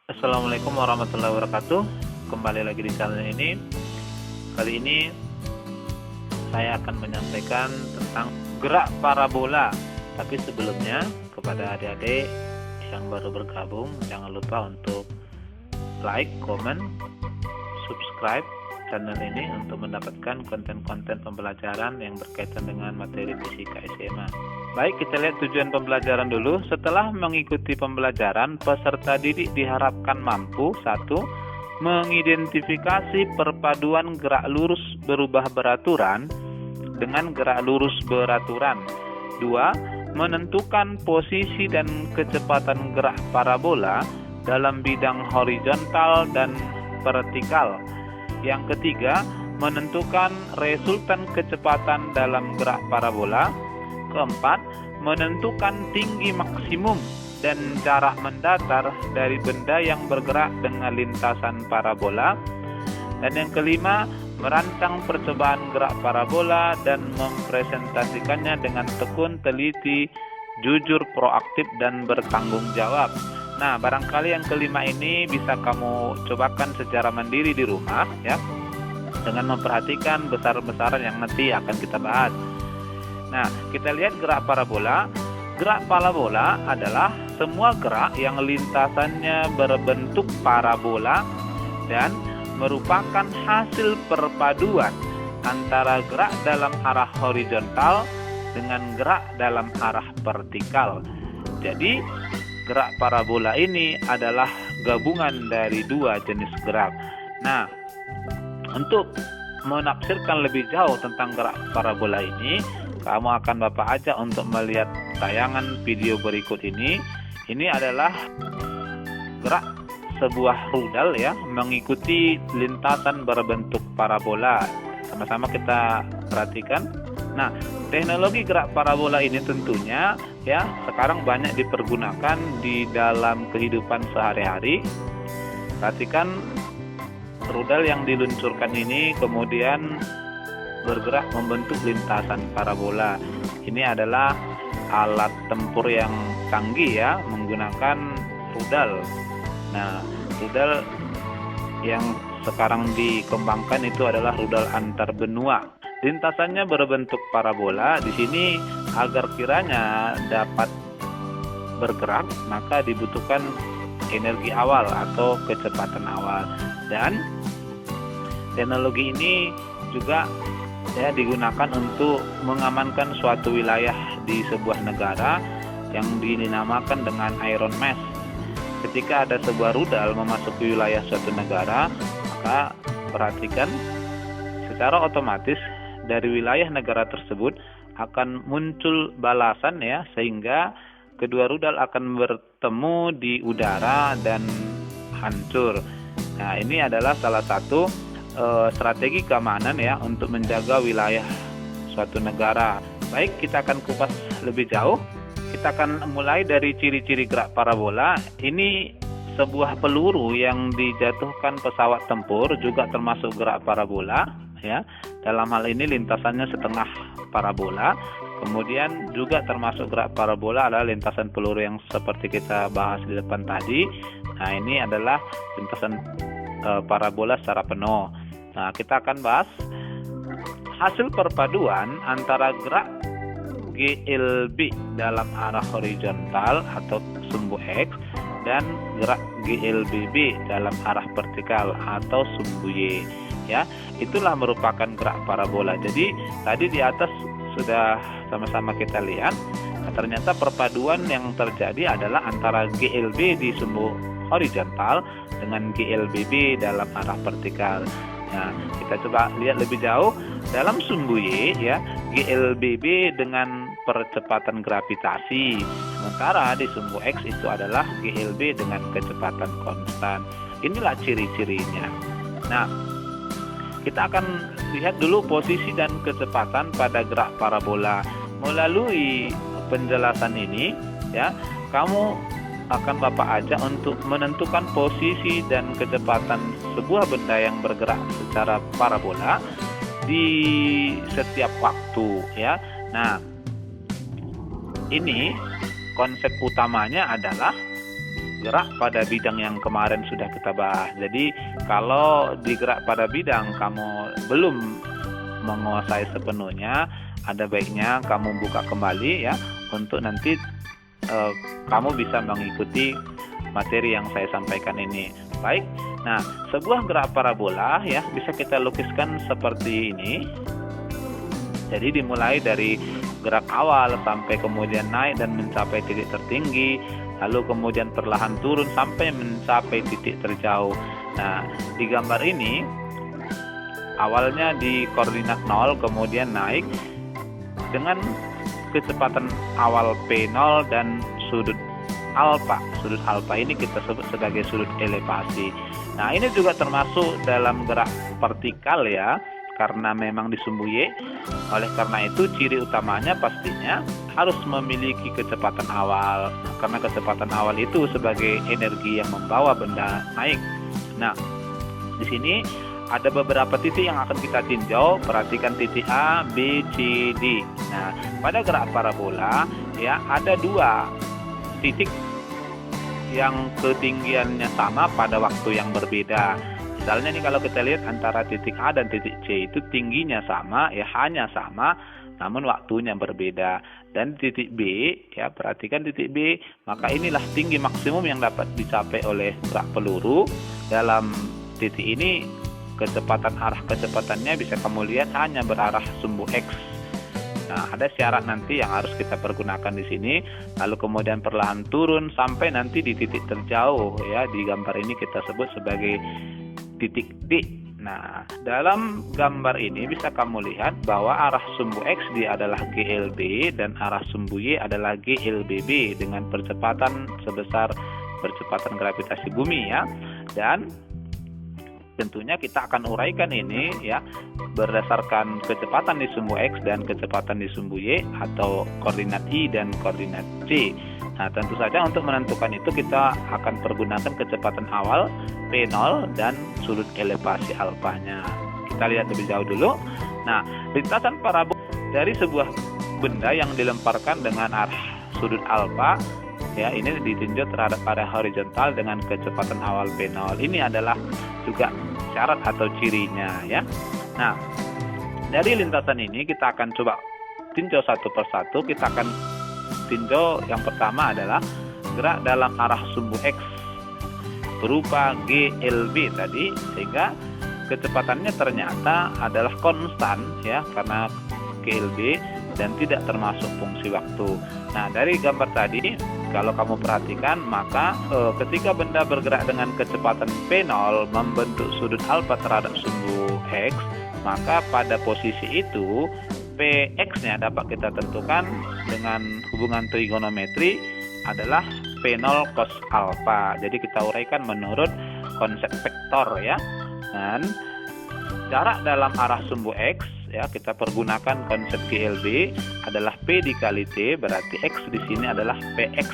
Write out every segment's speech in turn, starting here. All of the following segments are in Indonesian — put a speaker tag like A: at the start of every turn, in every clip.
A: Assalamualaikum warahmatullahi wabarakatuh. Kembali lagi di channel ini. Kali ini saya akan menyampaikan tentang gerak parabola. Tapi sebelumnya, kepada adik-adik yang baru bergabung, jangan lupa untuk like, comment, subscribe channel ini untuk mendapatkan konten-konten pembelajaran yang berkaitan dengan materi fisika SMA. Baik, kita lihat tujuan pembelajaran dulu. Setelah mengikuti pembelajaran, peserta didik diharapkan mampu: 1. Mengidentifikasi perpaduan gerak lurus berubah beraturan dengan gerak lurus beraturan. 2. Menentukan posisi dan kecepatan gerak parabola dalam bidang horizontal dan vertikal. Yang ketiga, menentukan resultan kecepatan dalam gerak parabola. Keempat, menentukan tinggi maksimum dan jarak mendatar dari benda yang bergerak dengan lintasan parabola. Dan yang kelima, merancang percobaan gerak parabola dan mempresentasikannya dengan tekun, teliti, jujur, proaktif, dan bertanggung jawab. Nah, barangkali yang kelima ini bisa kamu cobakan secara mandiri di rumah ya, dengan memperhatikan besaran-besaran yang nanti akan kita bahas. Nah, kita lihat gerak parabola. Gerak parabola adalah semua gerak yang lintasannya berbentuk parabola dan merupakan hasil perpaduan antara gerak dalam arah horizontal dengan gerak dalam arah vertikal. Jadi, gerak parabola ini adalah gabungan dari dua jenis gerak. Nah, untuk menafsirkan lebih jauh tentang gerak parabola ini, kamu akan Bapak ajak untuk melihat tayangan video berikut ini. Ini adalah gerak sebuah rudal ya, mengikuti lintasan berbentuk parabola. Sama-sama kita perhatikan. Nah, teknologi gerak parabola ini tentunya ya sekarang banyak dipergunakan di dalam kehidupan sehari-hari. Perhatikan rudal yang diluncurkan ini kemudian bergerak membentuk lintasan parabola. Ini adalah alat tempur yang canggih ya, menggunakan rudal. Nah, rudal yang sekarang dikembangkan itu adalah rudal antar benua. Lintasannya berbentuk parabola. Di sini agar kiranya dapat bergerak, maka dibutuhkan energi awal atau kecepatan awal. Dan teknologi ini juga ya digunakan untuk mengamankan suatu wilayah di sebuah negara yang dinamakan dengan Iron Mesh. Ketika ada sebuah rudal memasuki wilayah suatu negara, maka perhatikan secara otomatis dari wilayah negara tersebut akan muncul balasan ya, sehingga kedua rudal akan bertemu di udara dan hancur. Nah, ini adalah salah satu strategi keamanan ya untuk menjaga wilayah suatu negara. Baik, kita akan kupas lebih jauh. Kita akan mulai dari ciri-ciri gerak parabola. Ini sebuah peluru yang dijatuhkan pesawat tempur juga termasuk gerak parabola ya. Dalam hal ini lintasannya setengah parabola. Kemudian juga termasuk gerak parabola adalah lintasan peluru yang seperti kita bahas di depan tadi. Nah, ini adalah lintasan parabola secara penuh. Nah, kita akan bahas hasil perpaduan antara gerak GLB dalam arah horizontal atau sumbu X dan gerak GLBB dalam arah vertikal atau sumbu Y. Ya, itulah merupakan gerak parabola. Jadi tadi di atas sudah sama-sama kita lihat, ternyata perpaduan yang terjadi adalah antara GLB di sumbu horizontal dengan GLBB dalam arah vertikal. Nah, kita coba lihat lebih jauh dalam sumbu Y ya, GLBB dengan percepatan gravitasi, sementara di sumbu X itu adalah GLB dengan kecepatan konstan. Inilah ciri-cirinya. Nah, kita akan lihat dulu posisi dan kecepatan pada gerak parabola. Melalui penjelasan ini ya, kamu akan Bapak ajak untuk menentukan posisi dan kecepatan sebuah benda yang bergerak secara parabola di setiap waktu ya. Nah, ini konsep utamanya adalah gerak pada bidang yang kemarin sudah kita bahas. Jadi kalau di gerak pada bidang kamu belum menguasai sepenuhnya, ada baiknya kamu buka kembali ya, untuk nanti kamu bisa mengikuti materi yang saya sampaikan ini. Baik, nah sebuah gerak parabola ya bisa kita lukiskan seperti ini. Jadi dimulai dari gerak awal sampai kemudian naik dan mencapai titik tertinggi, lalu kemudian perlahan turun sampai mencapai titik terjauh. Nah, di gambar ini awalnya di koordinat 0, kemudian naik dengan kecepatan awal P0 dan sudut alfa. Sudut alfa ini kita sebut sebagai sudut elevasi. Nah, ini juga termasuk dalam gerak vertikal ya, karena memang di sumbu Y. Oleh karena itu ciri utamanya pastinya harus memiliki kecepatan awal, karena kecepatan awal itu sebagai energi yang membawa benda naik. Nah, di sini ada beberapa titik yang akan kita tinjau. Perhatikan titik A, B, C, D. Nah, pada gerak parabola ya ada 2 titik yang ketinggiannya sama pada waktu yang berbeda. Misalnya nih kalau kita lihat antara titik A dan titik C itu tingginya sama ya, hanya sama, namun waktunya berbeda. Dan titik B ya, perhatikan titik B, maka inilah tinggi maksimum yang dapat dicapai oleh gerak peluru. Dalam titik ini arah kecepatannya bisa kamu lihat hanya berarah sumbu X. Nah, ada syarat nanti yang harus kita pergunakan di sini. Lalu kemudian perlahan turun sampai nanti di titik terjauh ya, di gambar ini kita sebut sebagai titik D. Nah, dalam gambar ini bisa kamu lihat bahwa arah sumbu X dia adalah GLB dan arah sumbu Y adalah GLBB dengan percepatan sebesar percepatan gravitasi bumi ya. Dan tentunya kita akan uraikan ini ya berdasarkan kecepatan di sumbu X dan kecepatan di sumbu Y atau koordinat I dan koordinat C. Nah, tentu saja untuk menentukan itu kita akan pergunakan kecepatan awal P0 dan sudut elevasi alfanya. Kita lihat lebih jauh dulu. Nah, lintasan parabola dari sebuah benda yang dilemparkan dengan arah sudut alfa ya, ini ditinjau terhadap area horizontal dengan kecepatan awal P0. Ini adalah juga syarat atau cirinya ya. Nah, dari lintasan ini kita akan coba tinjau satu persatu. Kita akan tinjau yang pertama adalah gerak dalam arah sumbu X berupa GLB tadi, sehingga kecepatannya ternyata adalah konstan ya, karena GLB dan tidak termasuk fungsi waktu. Nah, dari gambar tadi kalau kamu perhatikan, maka ketika benda bergerak dengan kecepatan P0 membentuk sudut alfa terhadap sumbu X, maka pada posisi itu Px-nya dapat kita tentukan dengan hubungan trigonometri adalah P0 cos alfa. Jadi kita uraikan menurut konsep vektor ya. Dan jarak dalam arah sumbu X ya, kita pergunakan konsep GLB adalah P dikali T, berarti X di sini adalah Px.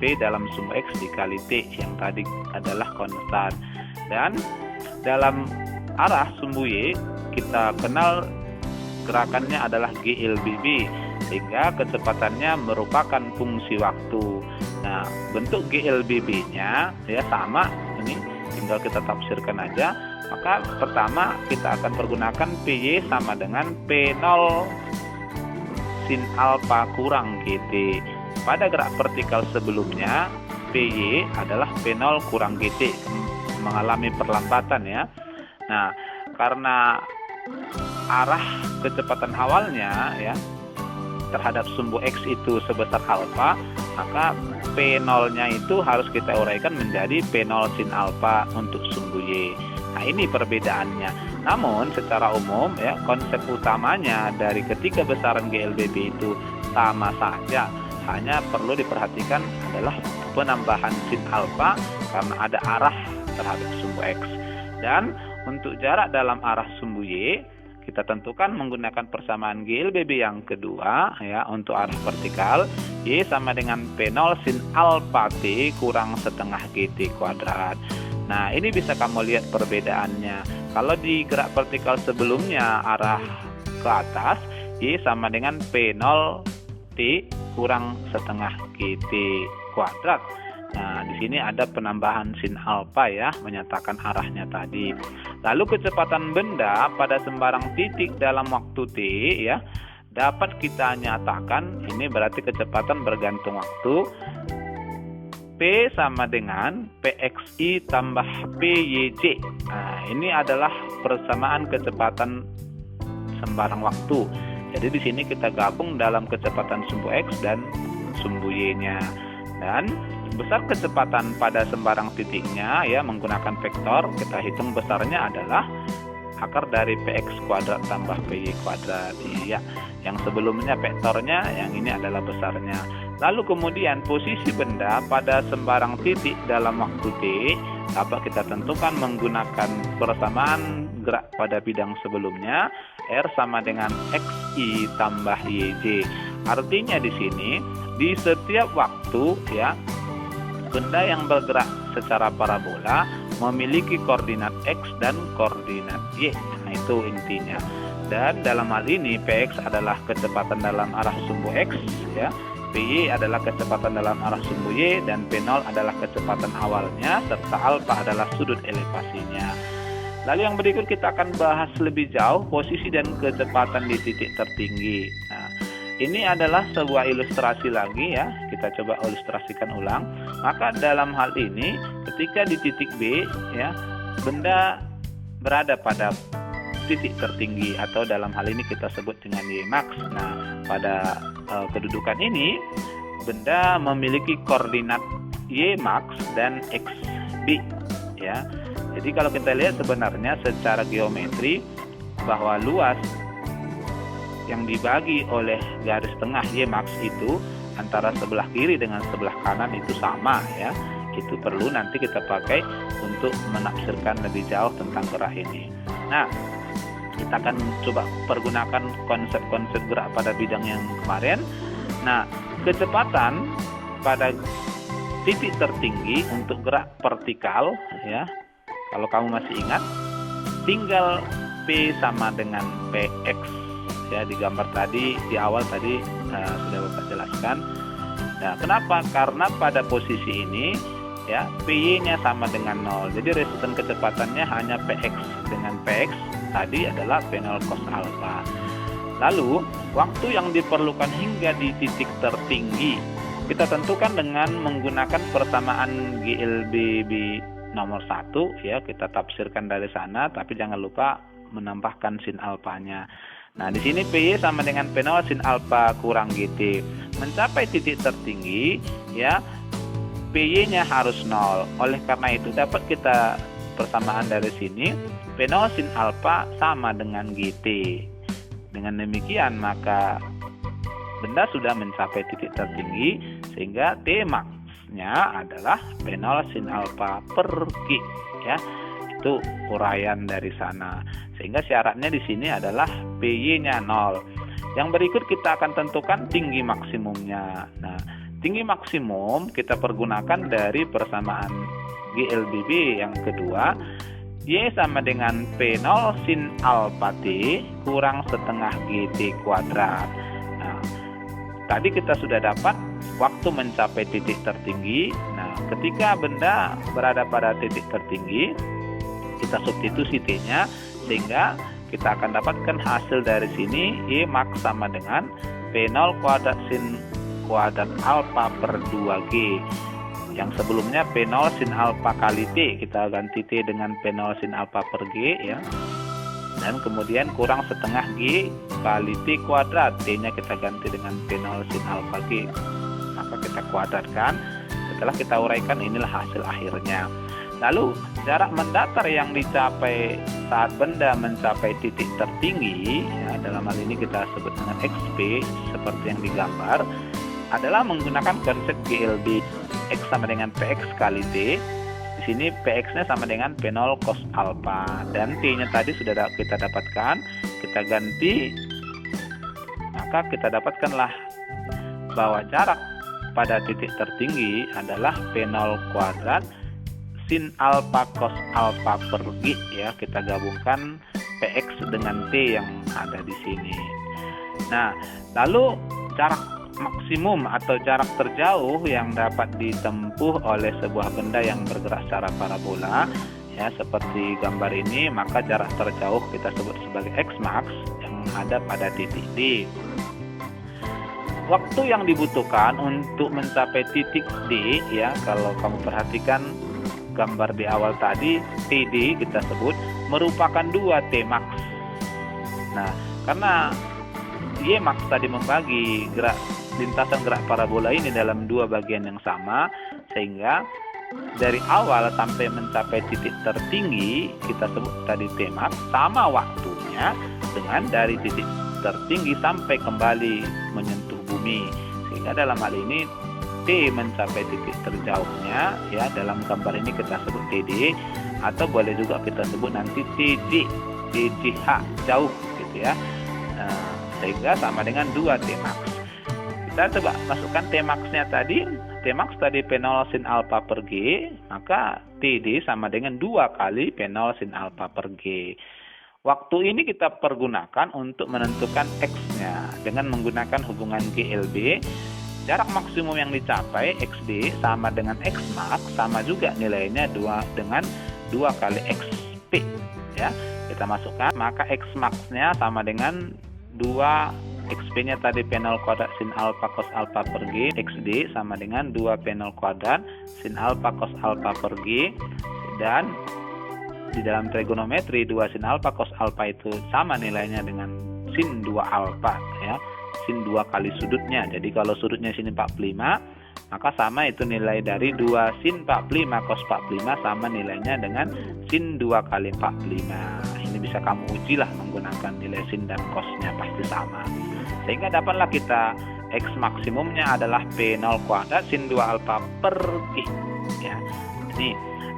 A: P dalam sumbu X dikali T yang tadi adalah konstan. Dan dalam arah sumbu Y kita kenal gerakannya adalah GLBB, sehingga kecepatannya merupakan fungsi waktu. Nah, bentuk GLBB-nya ya sama, ini tinggal kita tafsirkan aja. Maka pertama kita akan pergunakan PY sama dengan P0 sin alfa kurang GT. Pada gerak vertikal sebelumnya PY adalah P0 kurang GT, mengalami perlambatan ya. Nah, karena arah kecepatan awalnya ya terhadap sumbu X itu sebesar alfa, maka P0-nya itu harus kita uraikan menjadi P0 sin alfa untuk sumbu Y. Nah, ini perbedaannya. Namun secara umum ya, konsep utamanya dari ketiga besaran GLBB itu sama saja. Hanya perlu diperhatikan adalah penambahan sin alfa karena ada arah terhadap sumbu X. Dan untuk jarak dalam arah sumbu Y kita tentukan menggunakan persamaan GLBB yang kedua ya. Untuk arah vertikal Y sama dengan P0 sin alfa T kurang setengah GT kuadrat. Nah, ini bisa kamu lihat perbedaannya. Kalau di gerak vertikal sebelumnya arah ke atas, Y sama dengan P0 T kurang setengah GT kuadrat. Nah, di sini ada penambahan sin alfa ya, menyatakan arahnya tadi. Lalu kecepatan benda pada sembarang titik dalam waktu T ya, dapat kita nyatakan, ini berarti kecepatan bergantung waktu, P sama dengan PXI tambah PYJ. Nah, ini adalah persamaan kecepatan sembarang waktu. Jadi di sini kita gabung dalam kecepatan sumbu X dan sumbu Y-nya. Dan besar kecepatan pada sembarang titiknya ya, menggunakan vektor, kita hitung besarnya adalah akar dari PX kuadrat tambah PY kuadrat ya. Yang sebelumnya vektornya, yang ini adalah besarnya. Lalu kemudian posisi benda pada sembarang titik dalam waktu T dapat kita tentukan menggunakan persamaan gerak pada bidang sebelumnya, R sama dengan XI tambah YJ. Artinya di sini di setiap waktu ya, benda yang bergerak secara parabola memiliki koordinat X dan koordinat Y. Nah, itu intinya. Dan dalam hal ini Px adalah kecepatan dalam arah sumbu X ya, Py adalah kecepatan dalam arah sumbu Y, dan P0 adalah kecepatan awalnya, serta alfa adalah sudut elevasinya. Lalu yang berikut kita akan bahas lebih jauh posisi dan kecepatan di titik tertinggi. Nah, ini adalah sebuah ilustrasi lagi ya, kita coba ilustrasikan ulang. Maka dalam hal ini ketika di titik B ya, benda berada pada titik tertinggi atau dalam hal ini kita sebut dengan Y-max. Nah, pada kedudukan ini benda memiliki koordinat Y-max dan XB ya. Jadi kalau kita lihat sebenarnya secara geometri bahwa luas yang dibagi oleh garis tengah Y-max itu antara sebelah kiri dengan sebelah kanan itu sama ya. Itu perlu nanti kita pakai untuk menafsirkan lebih jauh tentang gerak ini. Nah, kita akan coba pergunakan konsep-konsep gerak pada bidang yang kemarin. Nah, kecepatan pada titik tertinggi untuk gerak vertikal ya, kalau kamu masih ingat, tinggal P sama dengan PX ya, di gambar tadi di awal tadi sudah Bapak jelaskan. Nah, kenapa? Karena pada posisi ini ya, PY-nya sama dengan 0. Jadi resultan kecepatannya hanya PX dengan PX tadi adalah P0 cos alpha. Lalu, waktu yang diperlukan hingga di titik tertinggi kita tentukan dengan menggunakan persamaan GLBB nomor 1 ya, kita tafsirkan dari sana, tapi jangan lupa menambahkan sin alfanya. Nah, di sini PY sama dengan P0 sin alfa kurang GT. Mencapai titik tertinggi ya, PY-nya harus 0. Oleh karena itu dapat kita persamaan dari sini P0 sin alfa sama dengan GT. Dengan demikian maka benda sudah mencapai titik tertinggi sehingga T max-nya adalah P0 sin alfa per G ya. Itu uraian dari sana. Sehingga syaratnya di sini adalah PY-nya 0. Yang berikut kita akan tentukan tinggi maksimumnya. Nah, tinggi maksimum kita pergunakan dari persamaan GLBB yang kedua, Y sama dengan P0 sin alfa T kurang setengah GT kuadrat. Nah, tadi kita sudah dapat waktu mencapai titik tertinggi. Nah, ketika benda berada pada titik tertinggi, kita substitusi T-nya sehingga kita akan dapatkan hasil dari sini Y max sama dengan P0 kuadrat sin kuadrat alfa per 2G. Yang sebelumnya P0 sin alfa kali T, kita ganti T dengan P0 sin alfa per G ya. Dan kemudian kurang setengah G kali T kuadrat, T-nya kita ganti dengan P0 sin alfa G. Maka kita kuadratkan, setelah kita uraikan inilah hasil akhirnya. Lalu jarak mendatar yang dicapai saat benda mencapai titik tertinggi ya, dalam hal ini kita sebut dengan XP seperti yang digambar, adalah menggunakan konsep GLB. X sama dengan PX kali T. Di sini PX-nya sama dengan P0 cos alpha dan T-nya tadi sudah kita dapatkan, kita ganti, maka kita dapatkanlah bahwa jarak pada titik tertinggi adalah P0 kuadrat sin alpha cos alpha per G ya. Kita gabungkan PX dengan T yang ada di sini. Nah, lalu jarak maksimum atau jarak terjauh yang dapat ditempuh oleh sebuah benda yang bergerak secara parabola, ya seperti gambar ini, maka jarak terjauh kita sebut sebagai x-max yang ada pada titik D. Waktu yang dibutuhkan untuk mencapai titik D, ya kalau kamu perhatikan gambar di awal tadi, TD kita sebut merupakan 2 T-max. Nah, karena Y-max tadi membagi lintasan gerak parabola ini dalam 2 bagian yang sama, sehingga dari awal sampai mencapai titik tertinggi kita sebut tadi T-max sama waktunya dengan dari titik tertinggi sampai kembali menyentuh bumi, sehingga dalam hal ini T mencapai titik terjauhnya, ya dalam gambar ini kita sebut TD, atau boleh juga kita sebut nanti TDH jauh gitu ya. Sehingga sama dengan 2 T-max. Kita coba masukkan T-max-nya tadi. T-max tadi P0 sin alpha per G, maka TD sama dengan 2 kali P0 sin alpha per G. Waktu ini kita pergunakan untuk menentukan X-nya dengan menggunakan hubungan GLB. Jarak maksimum yang dicapai XD sama dengan Xmax, sama juga nilainya dengan 2 kali XP, ya. Kita masukkan, maka Xmax-nya sama dengan 2 XP-nya tadi P0 kuadrat sin alpha cos alpha per G, XD sama dengan 2 P0 kuadrat sin alpha cos alpha per G, dan di dalam trigonometri 2 sin alpha cos alpha itu sama nilainya dengan sin 2 alpha, ya. Sin 2 kali sudutnya. Jadi kalau sudutnya sin 45, maka sama itu nilai dari 2 sin 45 cos 45 sama nilainya dengan sin 2 kali 45. Ini bisa kamu uji lah menggunakan nilai sin dan cosnya pasti sama. Sehingga dapatlah kita X maksimumnya adalah P0 kuadrat sin 2 alpha per G, ya. Ini,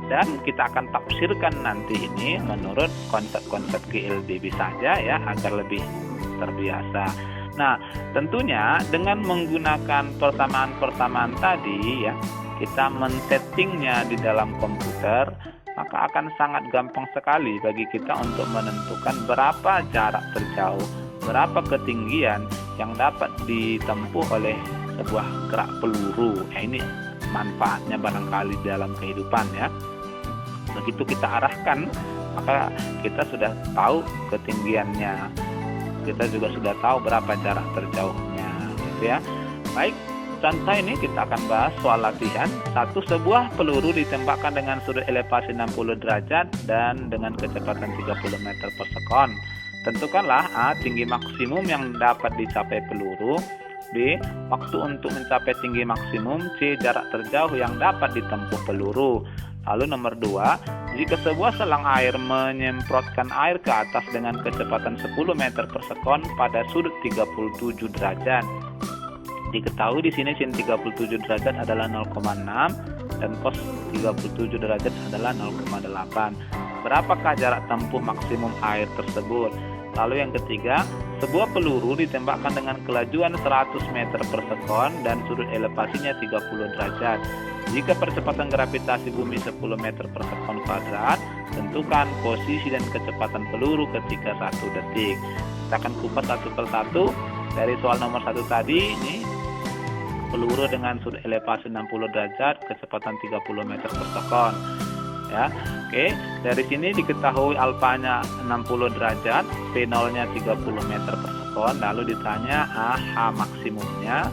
A: dan kita akan tafsirkan nanti ini menurut konsep-konsep GLDB saja, ya, agar lebih terbiasa. Nah, tentunya dengan menggunakan persamaan-persamaan tadi, ya, kita men-settingnya di dalam komputer, maka akan sangat gampang sekali bagi kita untuk menentukan berapa jarak terjauh, berapa ketinggian yang dapat ditempuh oleh sebuah gerak peluru. Ini manfaatnya barangkali dalam kehidupan, ya. Begitu kita arahkan, maka kita sudah tahu ketinggiannya, kita juga sudah tahu berapa jarak terjauhnya, gitu ya. Baik, contoh ini kita akan bahas soal latihan. 1. Sebuah peluru ditembakkan dengan sudut elevasi 60 derajat dan dengan kecepatan 30 meter per sekon. Tentukanlah A. Tinggi maksimum yang dapat dicapai peluru. B. Waktu untuk mencapai tinggi maksimum. C. Jarak terjauh yang dapat ditempuh peluru. Lalu nomor 2, jika sebuah selang air menyemprotkan air ke atas dengan kecepatan 10 meter per sekon pada sudut 37 derajat. Diketahui di sini sin 37 derajat adalah 0,6 dan cos 37 derajat adalah 0,8. Berapakah jarak tempuh maksimum air tersebut? Lalu yang ketiga, sebuah peluru ditembakkan dengan kelajuan 100 meter per sekon dan sudut elevasinya 30 derajat. Jika percepatan gravitasi bumi 10 meter per sekon kuadrat, tentukan posisi dan kecepatan peluru ketika 1 detik. Kita akan kupas satu persatu. Dari soal nomor 1 tadi, ini peluru dengan sudut elevasi 60 derajat, kecepatan 30 meter per sekon. Ya, oke. Dari sini diketahui alfanya 60 derajat, P0-nya 30 meter per sekon. Lalu ditanya A. H maksimumnya,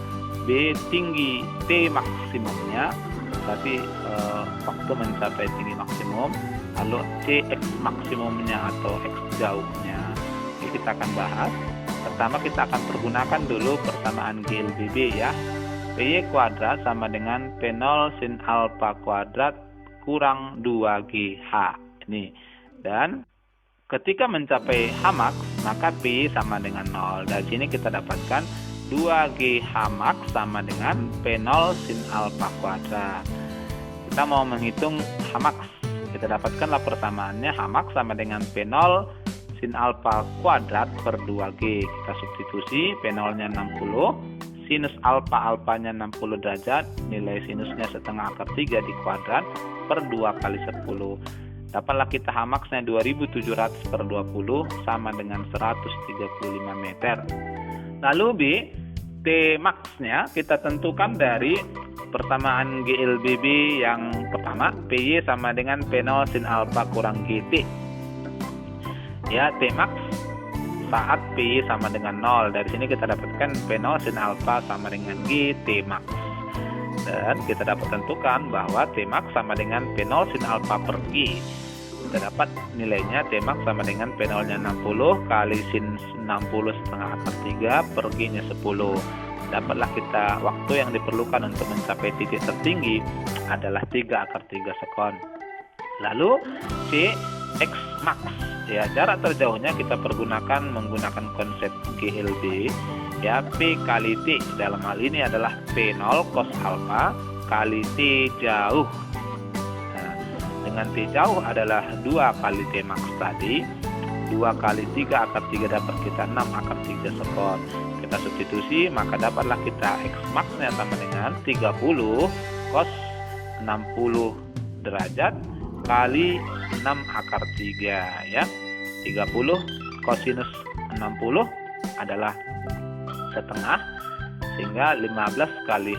A: B. Tinggi T maksimumnya, berarti waktu mencapai tinggi maksimum. Lalu C. X maksimumnya atau X jauhnya. Oke, kita akan bahas. Pertama kita akan pergunakan dulu persamaan GLDB, ya. PY kuadrat sama dengan P0 sin alpha kuadrat kurang 2GH. Ini. Dan ketika mencapai H max, maka P sama dengan 0. Dari sini kita dapatkan 2GH max sama dengan P0 sin alpha kuadrat. Kita mau menghitung H max. Kita dapatkanlah persamaannya H max sama dengan P0 sin alpha kuadrat per 2G. Kita substitusi, P0-nya 60, sinus alpha-alpanya 60 derajat, nilai sinusnya setengah akar 3 di kuadrat per 2 kali 10. Dapatlah kita H max-nya 2700 per 20 sama dengan 135 meter. Lalu B, T max-nya kita tentukan dari persamaan GLBB yang pertama, PY sama dengan P0 sin alfa kurang GT. Ya, T max saat PY sama dengan 0. Dari sini kita dapatkan P0 sin alfa sama dengan GT max. Dan kita dapat tentukan bahwa T max sama dengan P0 sin alfa per G. Kita dapat nilainya T max sama dengan P0-nya 60 kali sin 60 setengah akar 3 per G-nya 10. Dapatlah kita waktu yang diperlukan untuk mencapai titik tertinggi adalah 3 akar 3 sekon. Lalu C X max, ya, jarak terjauhnya kita menggunakan konsep GLB, ya, P kali T. Dalam hal ini adalah P0 cos alfa kali T jauh. Nah, dengan T jauh adalah 2 kali T max tadi. 2 kali 3 akar 3 dapat kita 6 akar 3 sekon. Kita substitusi, maka dapatlah kita X max-nya sama dengan 30 cos 60 derajat kali 6 akar 3, ya. 30 cosinus 60 adalah setengah, sehingga 15 kali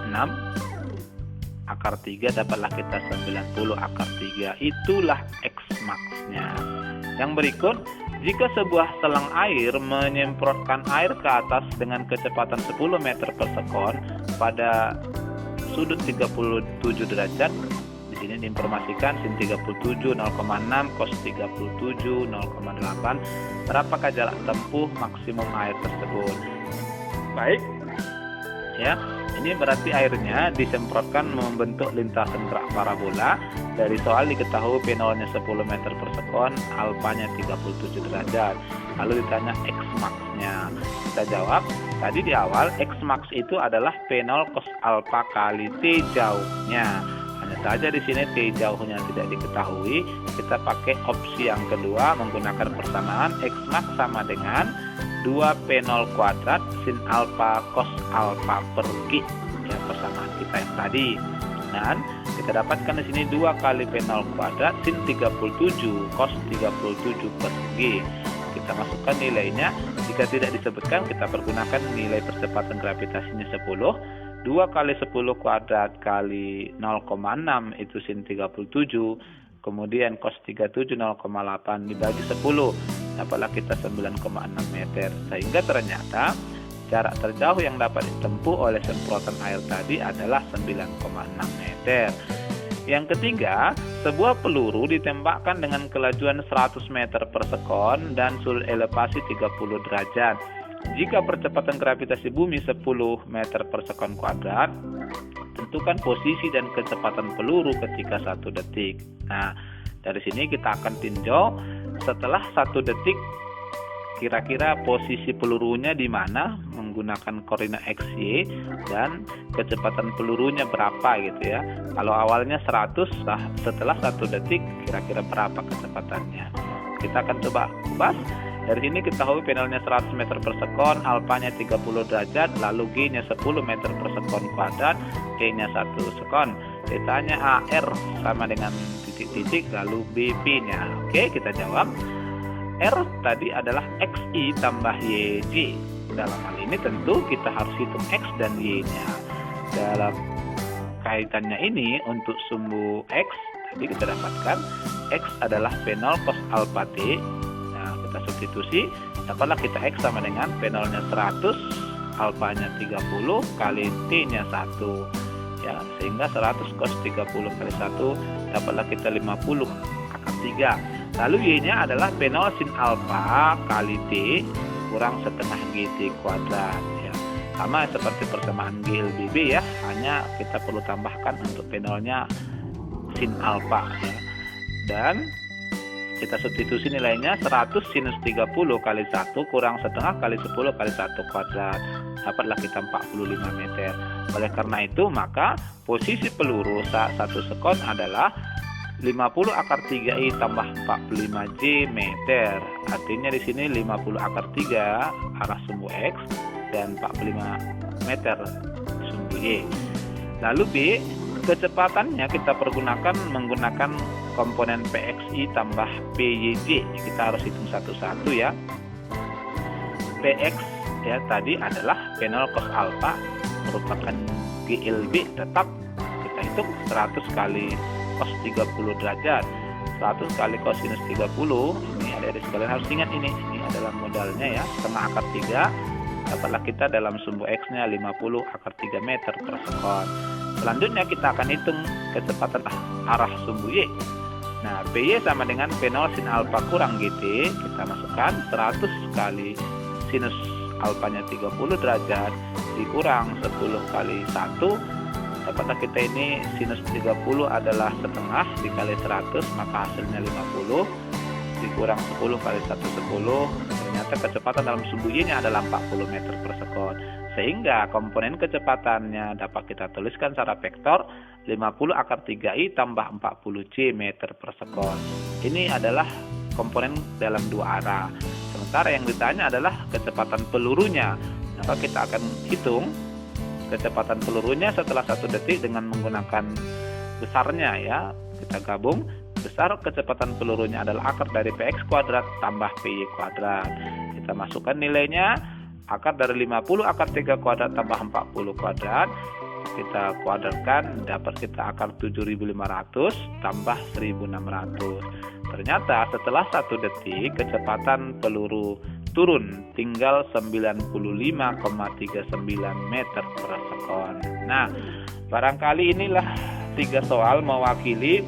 A: 6 akar 3 dapatlah kita 90 akar 3. Itulah X max-nya. Yang berikut, jika sebuah selang air menyemprotkan air ke atas dengan kecepatan 10 meter per sekon pada sudut 37 derajat, di sini diinformasikan sin 37 0,6 cos 37 0,8, berapakah jarak tempuh maksimum air tersebut? Baik, ya, ini berarti airnya disemprotkan membentuk lintasan gerak parabola. Dari soal diketahui P0-nya 10 meter per sekon, alfanya 37 derajat. Lalu ditanya X max-nya. Kita jawab, tadi di awal X max itu adalah P0 cos alfa kali T jauhnya. Hanya saja di sini T jauhnya tidak diketahui. Kita pakai opsi yang kedua menggunakan persamaan X max sama dengan 2P0 kuadrat sin alfa cos alfa per G. Ya, persamaan kita yang tadi. Dan kita dapatkan di sini 2 kali P0 kuadrat sin 37 cos 37 per G. Kita masukkan nilainya. Jika tidak disebutkan, kita pergunakan nilai percepatan gravitasinya 10. 2 kali 10 kuadrat kali 0,6 itu sin 37. Kemudian cos 37 0,8 dibagi 10. Dapatlah kita 9,6 meter. Sehingga ternyata jarak terjauh yang dapat ditempuh oleh semprotan air tadi adalah 9,6 meter. Yang ketiga, sebuah peluru ditembakkan dengan kelajuan 100 meter per sekon dan sudut elevasi 30 derajat. Jika percepatan gravitasi bumi 10 meter per sekon kuadrat, tentukan posisi dan kecepatan peluru ketika 1 detik. Nah, dari sini kita akan tinjau setelah 1 detik kira-kira posisi pelurunya di mana menggunakan koordinat XY dan kecepatan pelurunya berapa gitu ya. Kalau awalnya 100, setelah 1 detik kira-kira berapa kecepatannya. Kita akan coba bahas. Dari sini kita tahu P0-nya 100 meter per sekon, alfanya 30 derajat, lalu G-nya 10 meter per sekon kuadrat, T-nya 1 sekon. Ditanya AR sama dengan titik-titik, lalu BP-nya. Oke, kita jawab. R tadi adalah XI tambah YJ. Dalam hal ini tentu kita harus hitung X dan Y-nya. Dalam kaitannya ini untuk sumbu X, tadi kita dapatkan X adalah P0 cos alfa T. Nah, kita substitusi, dapatlah kita X sama dengan P0-nya 100, alfanya 30 kali T-nya 1. Ya, sehingga 100 cos 30 kali 1 dapatlah kita 50 akar 3. Lalu Y-nya adalah P0 sin alfa kali T kurang setengah GT kuadrat. Ya. Sama seperti persamaan GLBB ya, hanya kita perlu tambahkan untuk P0-nya sin alfa. Ya. Dan kita substitusi nilainya 100 sinus 30 kali 1 kurang setengah kali 10 kali 1 kuadrat. Dapatlah kita 45 meter. Oleh karena itu, maka posisi peluru saat 1 sekon adalah 50 akar 3I tambah 45J meter. Artinya di sini 50 akar 3 arah sumbu X dan 45 meter sumbu Y. Lalu B, kecepatannya kita menggunakan komponen PXI tambah PYJ. Kita harus hitung satu-satu ya. PX ya tadi adalah P0 cos alfa merupakan GLB tetap. Kita hitung 100 kali cos 30 derajat, 100 kali cosinus 30. Ini adik-adik sekalian harus ingat ini adalah modalnya ya, setengah akar 3. Dapatlah kita dalam sumbu X-nya 50 akar 3 meter per sekon. Selanjutnya kita akan hitung kecepatan arah sumbu Y. Nah, PY sama dengan P0 sin alfa kurang GT. Kita masukkan 100 kali sinus alfanya 30 derajat dikurang 10 kali 1. Dapatlah kita ini sinus 30 adalah setengah dikali 100, maka hasilnya 50. Dikurang 10 kali 1, 10. Ternyata kecepatan dalam sumbu Y-nya adalah 40 meter per sekon. Sehingga komponen kecepatannya dapat kita tuliskan secara vektor 50 akar 3I tambah 40 C meter per sekon. Ini adalah komponen dalam dua arah. Sementara yang ditanya adalah kecepatan pelurunya. Maka kita akan hitung kecepatan pelurunya setelah 1 detik dengan menggunakan besarnya ya. Kita gabung. Besar kecepatan pelurunya adalah akar dari Px kuadrat tambah Py kuadrat. Kita masukkan nilainya. Akar dari 50 akar 3 kuadrat tambah 40 kuadrat. Kita kuadratkan, dapat kita akar 7.500 tambah 1.600. Ternyata setelah 1 detik kecepatan peluru turun tinggal 95,39 meter per sekon. Nah, barangkali inilah 3 soal mewakili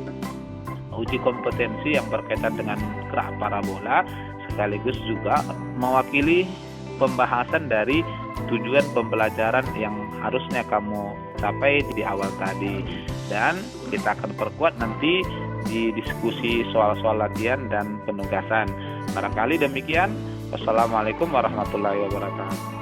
A: uji kompetensi yang berkaitan dengan gerak parabola, sekaligus juga mewakili pembahasan dari tujuan pembelajaran yang harusnya kamu capai di awal tadi. Dan kita akan perkuat nanti di diskusi soal-soal latihan dan penugasan. Barangkali demikian. Wassalamualaikum warahmatullahi wabarakatuh.